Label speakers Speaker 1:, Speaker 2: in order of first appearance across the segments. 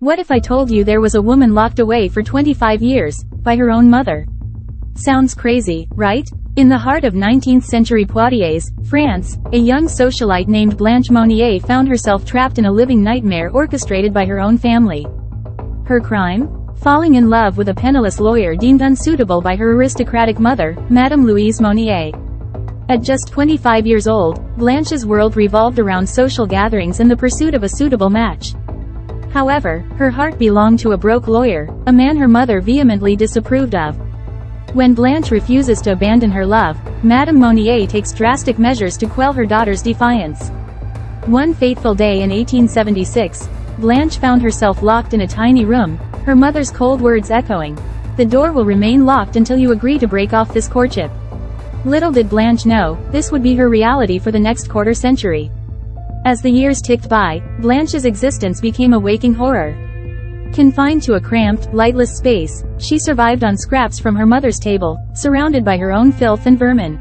Speaker 1: What if I told you there was a woman locked away for 25 years, by her own mother? Sounds crazy, right? In the heart of 19th century Poitiers, France, a young socialite named Blanche Monnier found herself trapped in a living nightmare orchestrated by her own family. Her crime? Falling in love with a penniless lawyer deemed unsuitable by her aristocratic mother, Madame Louise Monnier. At just 25 years old, Blanche's world revolved around social gatherings and the pursuit of a suitable match. However, her heart belonged to a broke lawyer, a man her mother vehemently disapproved of. When Blanche refuses to abandon her love, Madame Monnier takes drastic measures to quell her daughter's defiance. One fateful day in 1876, Blanche found herself locked in a tiny room, her mother's cold words echoing, "The door will remain locked until you agree to break off this courtship." Little did Blanche know, this would be her reality for the next quarter century. As the years ticked by, Blanche's existence became a waking horror. Confined to a cramped, lightless space, she survived on scraps from her mother's table, surrounded by her own filth and vermin.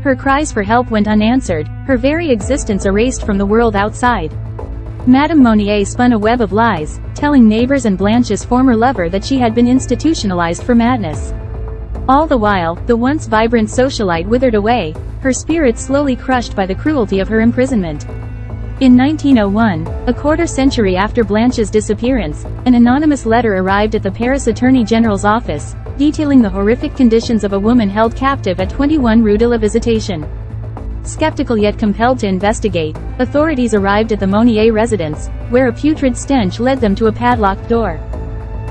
Speaker 1: Her cries for help went unanswered, her very existence erased from the world outside. Madame Monnier spun a web of lies, telling neighbors and Blanche's former lover that she had been institutionalized for madness. All the while, the once vibrant socialite withered away, her spirit slowly crushed by the cruelty of her imprisonment. In 1901, a quarter century after Blanche's disappearance, an anonymous letter arrived at the Paris Attorney General's office, detailing the horrific conditions of a woman held captive at 21 Rue de la Visitation. Skeptical yet compelled to investigate, authorities arrived at the Monnier residence, where a putrid stench led them to a padlocked door.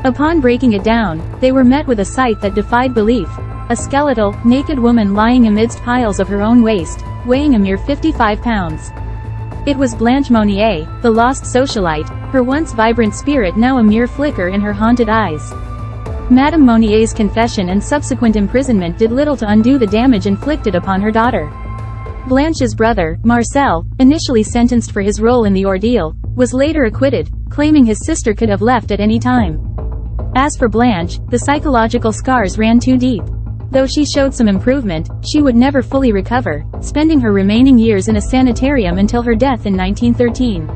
Speaker 1: Upon breaking it down, they were met with a sight that defied belief: a skeletal, naked woman lying amidst piles of her own waste, weighing a mere 55 pounds. It was Blanche Monnier, the lost socialite, her once vibrant spirit now a mere flicker in her haunted eyes. Madame Monnier's confession and subsequent imprisonment did little to undo the damage inflicted upon her daughter. Blanche's brother, Marcel, initially sentenced for his role in the ordeal, was later acquitted, claiming his sister could have left at any time. As for Blanche, the psychological scars ran too deep. Though she showed some improvement, she would never fully recover, spending her remaining years in a sanitarium until her death in 1913.